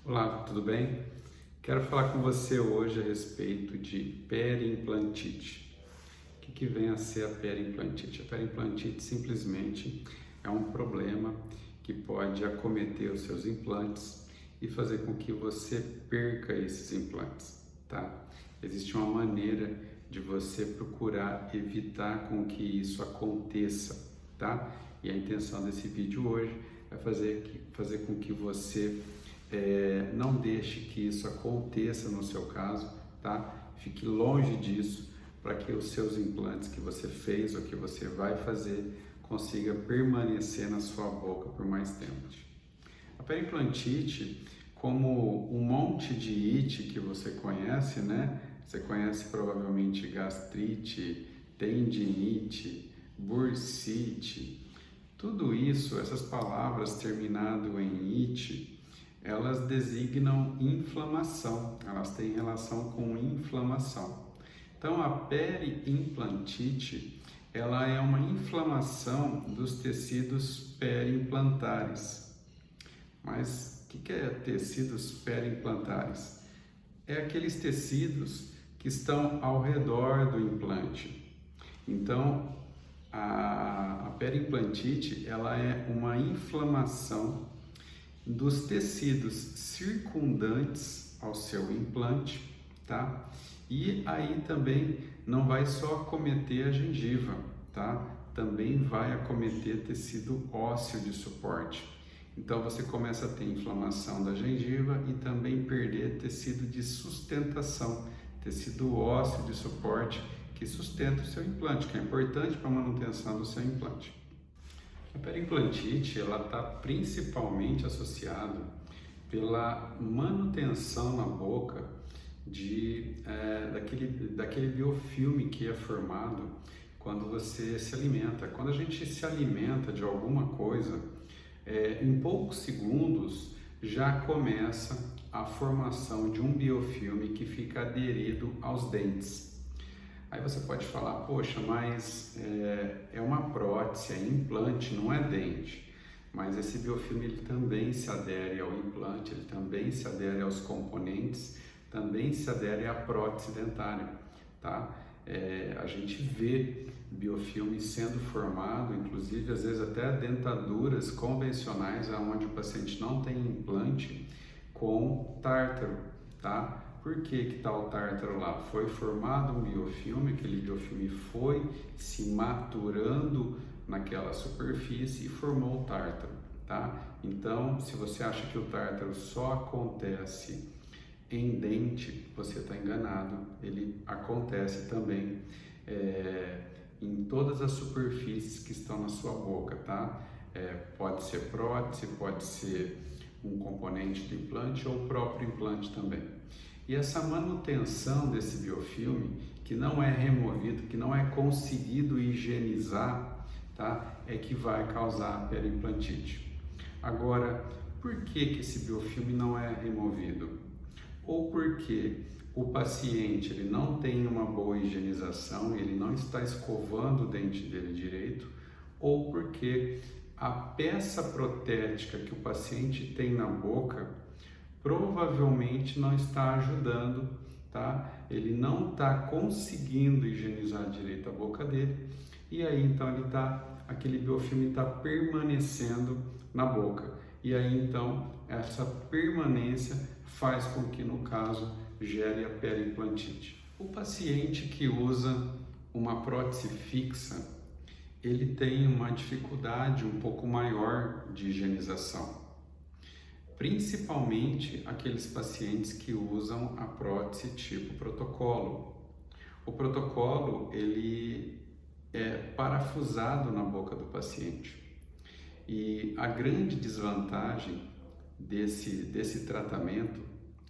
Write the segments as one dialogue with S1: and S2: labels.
S1: Olá, tudo bem? Quero falar com você hoje a respeito de periimplantite. O que vem a ser a periimplantite? A periimplantite simplesmente é um problema que pode acometer os seus implantes e fazer com que você perca esses implantes, tá? Existe uma maneira de você procurar evitar com que isso aconteça, tá? E a intenção desse vídeo hoje é fazer com que você não deixe que isso aconteça no seu caso, tá? Fique longe disso para que os seus implantes que você fez ou que você vai fazer consiga permanecer na sua boca por mais tempo. A periimplantite, como um monte de it que você conhece, né? Você conhece provavelmente gastrite, tendinite, bursite, tudo isso, essas palavras terminado em it, elas designam inflamação, elas têm relação com inflamação. Então, a periimplantite, ela é uma inflamação dos tecidos periimplantares. Mas o que é tecidos periimplantares? É aqueles tecidos que estão ao redor do implante. Então, a periimplantite, ela é uma inflamação dos tecidos circundantes ao seu implante, tá? E aí também não vai só acometer a gengiva, tá? Também vai acometer tecido ósseo de suporte. Então você começa a ter inflamação da gengiva e também perder tecido de sustentação, tecido ósseo de suporte que sustenta o seu implante, que é importante para a manutenção do seu implante. A periimplantite, ela está principalmente associada pela manutenção na boca daquele biofilme que é formado quando você se alimenta. Quando a gente se alimenta de alguma coisa, em poucos segundos já começa a formação de um biofilme que fica aderido aos dentes. Aí você pode falar, poxa, mas é uma prótese, é implante, não é dente. Mas esse biofilme ele também se adere ao implante, ele também se adere aos componentes, também se adere à prótese dentária, tá? A gente vê biofilme sendo formado, inclusive às vezes até dentaduras convencionais, onde o paciente não tem implante, com tártaro, tá? Por que está o tártaro lá? Foi formado um biofilme, aquele biofilme foi se maturando naquela superfície e formou o tártaro, tá? Então, se você acha que o tártaro só acontece em dente, você está enganado. Ele acontece também em todas as superfícies que estão na sua boca, tá? Pode ser prótese, pode ser um componente do implante ou o próprio implante também. E essa manutenção desse biofilme, que não é removido, que não é conseguido higienizar, tá? É que vai causar a periimplantite. Agora, por que esse biofilme não é removido? Ou porque o paciente ele não tem uma boa higienização, ele não está escovando o dente dele direito, ou porque a peça protética que o paciente tem na boca provavelmente não está ajudando, tá? Ele não está conseguindo higienizar direito a boca dele e aí então aquele biofilme está permanecendo na boca e aí então essa permanência faz com que no caso gere a periimplantite. O paciente que usa uma prótese fixa, ele tem uma dificuldade um pouco maior de higienização. Principalmente aqueles pacientes que usam a prótese tipo protocolo. O protocolo ele é parafusado na boca do paciente e a grande desvantagem desse tratamento,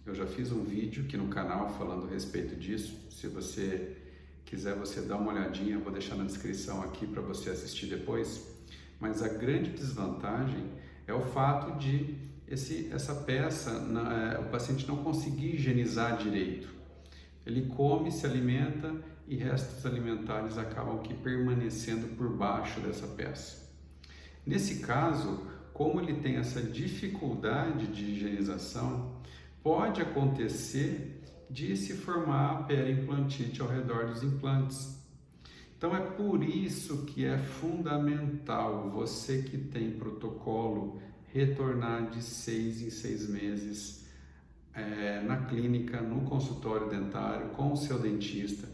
S1: eu já fiz um vídeo aqui no canal falando a respeito disso, se você quiser você dá uma olhadinha, eu vou deixar na descrição aqui para você assistir depois, mas a grande desvantagem é o fato de essa peça, o paciente não conseguir higienizar direito. Ele come, se alimenta e restos alimentares acabam que permanecendo por baixo dessa peça. Nesse caso, como ele tem essa dificuldade de higienização, pode acontecer de se formar periimplantite ao redor dos implantes. Então é por isso que é fundamental você que tem protocolo retornar de 6 em 6 meses na clínica, no consultório dentário, com o seu dentista,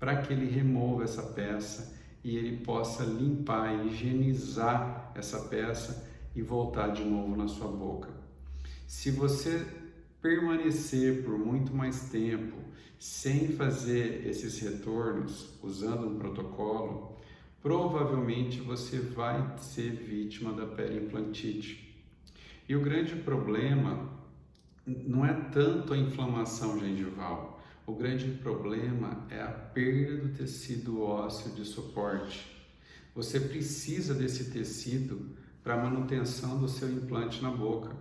S1: para que ele remova essa peça e ele possa limpar, higienizar essa peça e voltar de novo na sua boca. Se você permanecer por muito mais tempo sem fazer esses retornos, usando um protocolo, provavelmente você vai ser vítima da periimplantite. E o grande problema não é tanto a inflamação gengival, o grande problema é a perda do tecido ósseo de suporte. Você precisa desse tecido para a manutenção do seu implante na boca.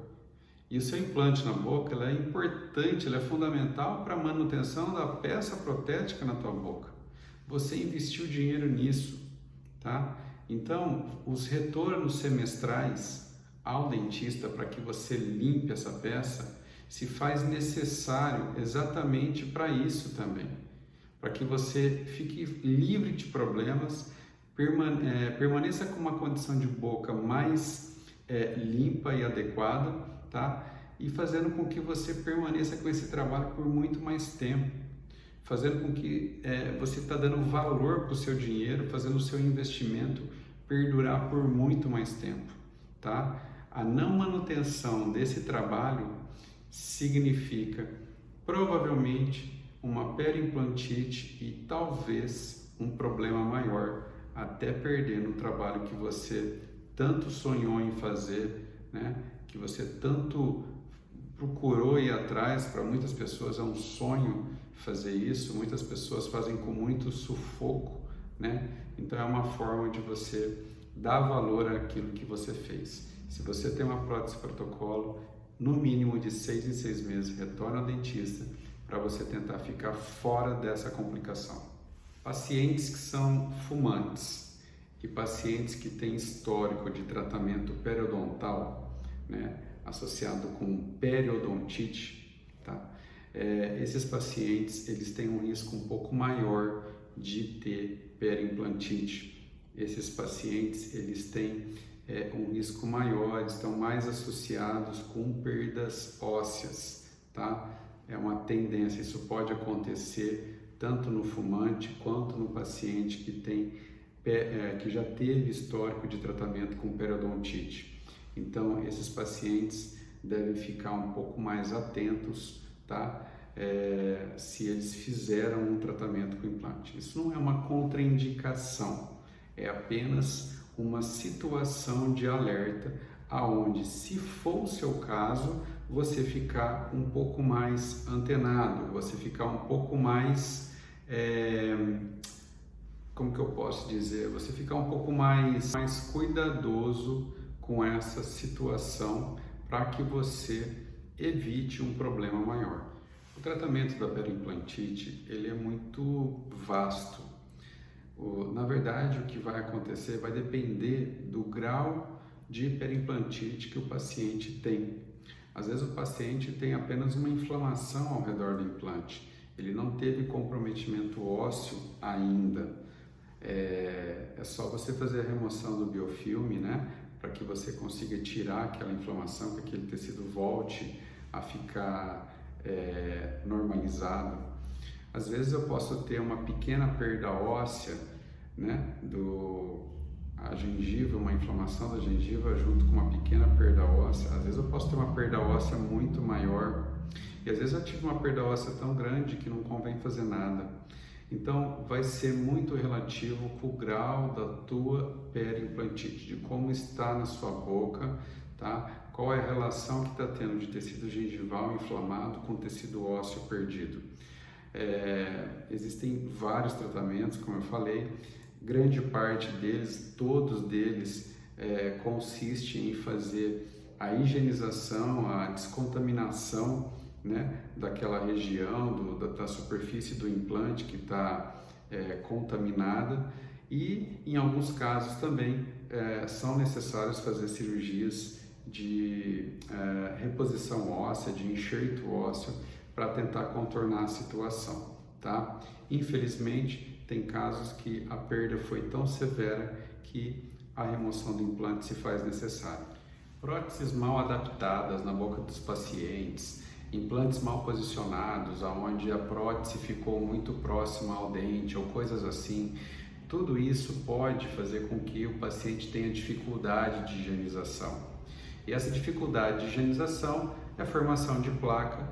S1: E o seu implante na boca é importante, é fundamental para a manutenção da peça protética na tua boca. Você investiu dinheiro nisso, tá? Então, os retornos semestrais ao dentista para que você limpe essa peça se faz necessário exatamente para isso também, para que você fique livre de problemas, permaneça com uma condição de boca mais limpa e adequada, tá? E fazendo com que você permaneça com esse trabalho por muito mais tempo, fazendo com que você está dando valor para o seu dinheiro, fazendo o seu investimento perdurar por muito mais tempo, tá? A não manutenção desse trabalho significa provavelmente uma periimplantite e talvez um problema maior, até perdendo o trabalho que você tanto sonhou em fazer, né? Que você tanto procurou ir atrás. Para muitas pessoas é um sonho fazer isso, muitas pessoas fazem com muito sufoco, né? Então é uma forma de você dar valor àquilo que você fez. Se você tem uma prótese protocolo, no mínimo de 6 em 6 meses, retorna ao dentista para você tentar ficar fora dessa complicação. Pacientes que são fumantes e pacientes que têm histórico de tratamento periodontal, né, associado com periodontite, tá? Esses pacientes eles têm um risco um pouco maior de ter periimplantite. Esses pacientes eles têm um risco maior, estão mais associados com perdas ósseas, tá? É uma tendência, isso pode acontecer tanto no fumante quanto no paciente que que já teve histórico de tratamento com periodontite. Então, esses pacientes devem ficar um pouco mais atentos, tá? Se eles fizeram um tratamento com implante. Isso não é uma contraindicação, é apenas uma situação de alerta, aonde, se for o seu caso, você ficar um pouco mais antenado, você ficar um pouco mais, como que eu posso dizer? Você ficar um pouco mais cuidadoso com essa situação para que você evite um problema maior. O tratamento da periimplantite, ele é muito vasto. Na verdade, o que vai acontecer vai depender do grau de periimplantite que o paciente tem. Às vezes o paciente tem apenas uma inflamação ao redor do implante, ele não teve comprometimento ósseo ainda. É só você fazer a remoção do biofilme, né, para que você consiga tirar aquela inflamação, que aquele tecido volte a ficar normalizado. Às vezes eu posso ter uma pequena perda óssea, né, a gengiva, uma inflamação da gengiva junto com uma pequena perda óssea. Às vezes eu posso ter uma perda óssea muito maior e às vezes eu tive uma perda óssea tão grande que não convém fazer nada. Então vai ser muito relativo com o grau da tua periimplantite, de como está na sua boca, tá? Qual é a relação que está tendo de tecido gengival inflamado com tecido ósseo perdido. Existem vários tratamentos, como eu falei, grande parte deles, todos deles, consiste em fazer a higienização, a descontaminação, né, daquela região, da superfície do implante que está contaminada, e em alguns casos também são necessários fazer cirurgias reposição óssea, de enxerto ósseo, para tentar contornar a situação, tá? Infelizmente, tem casos que a perda foi tão severa que a remoção do implante se faz necessária. Próteses mal adaptadas na boca dos pacientes, implantes mal posicionados, onde a prótese ficou muito próxima ao dente ou coisas assim, tudo isso pode fazer com que o paciente tenha dificuldade de higienização. E essa dificuldade de higienização é a formação de placa,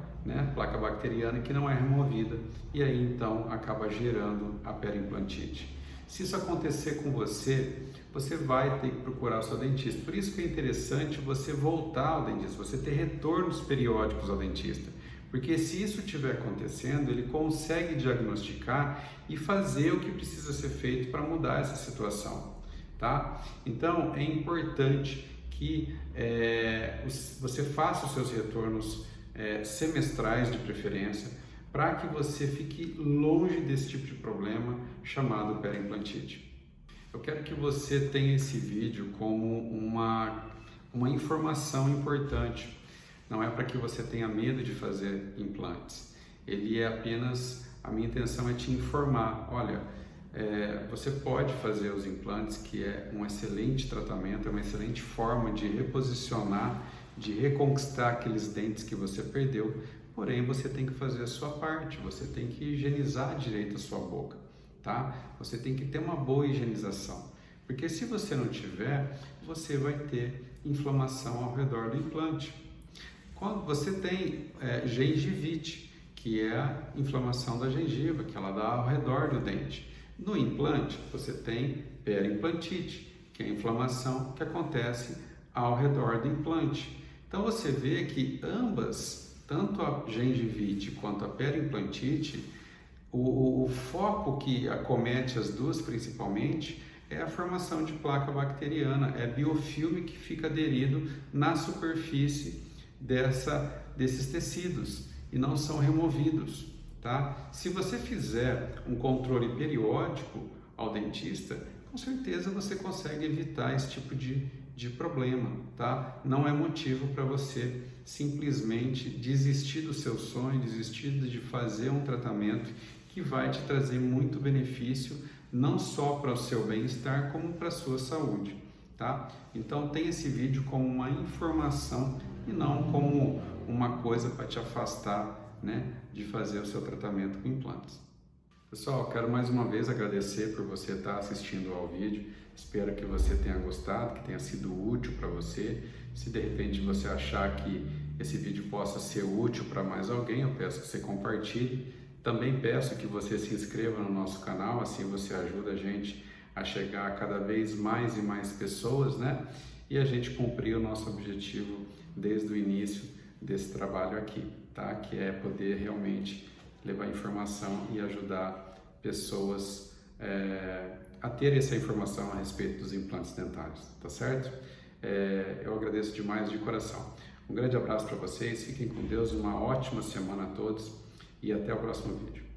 S1: placa bacteriana que não é removida, e aí então acaba gerando a periimplantite. Se isso acontecer com você, você vai ter que procurar o seu dentista. Por isso que é interessante você voltar ao dentista, você ter retornos periódicos ao dentista. Porque se isso estiver acontecendo, ele consegue diagnosticar e fazer o que precisa ser feito para mudar essa situação, tá? Então, é importante que você faça os seus retornos semestrais de preferência, para que você fique longe desse tipo de problema chamado periimplantite. Eu quero que você tenha esse vídeo como uma informação importante. Não é para que você tenha medo de fazer implantes. Ele é apenas, a minha intenção é te informar. Olha, você pode fazer os implantes, que é um excelente tratamento, é uma excelente forma de reposicionar, de reconquistar aqueles dentes que você perdeu. Porém, você tem que fazer a sua parte, você tem que higienizar direito a sua boca, tá? Você tem que ter uma boa higienização, porque se você não tiver, você vai ter inflamação ao redor do implante. Quando você tem gengivite, que é a inflamação da gengiva, que ela dá ao redor do dente. No implante, você tem periimplantite, que é a inflamação que acontece ao redor do implante. Então, você vê que ambas, tanto a gengivite quanto a periimplantite, o foco que acomete as duas principalmente é a formação de placa bacteriana, é biofilme que fica aderido na superfície desses tecidos e não são removidos, tá? Se você fizer um controle periódico ao dentista, com certeza você consegue evitar esse tipo de problema, tá? Não é motivo para você simplesmente desistir do seu sonho, desistir de fazer um tratamento que vai te trazer muito benefício, não só para o seu bem-estar, como para a sua saúde, tá? Então, tenha esse vídeo como uma informação e não como uma coisa para te afastar, de fazer o seu tratamento com implantes. Pessoal, quero mais uma vez agradecer por você estar assistindo ao vídeo. Espero que você tenha gostado, que tenha sido útil para você. Se de repente você achar que esse vídeo possa ser útil para mais alguém, eu peço que você compartilhe. Também peço que você se inscreva no nosso canal, assim você ajuda a gente a chegar a cada vez mais e mais pessoas, E a gente cumprir o nosso objetivo desde o início desse trabalho aqui, tá? Que é poder realmente levar informação e ajudar pessoas a ter essa informação a respeito dos implantes dentários, tá certo? Eu agradeço demais de coração. Um grande abraço para vocês, fiquem com Deus, uma ótima semana a todos e até o próximo vídeo.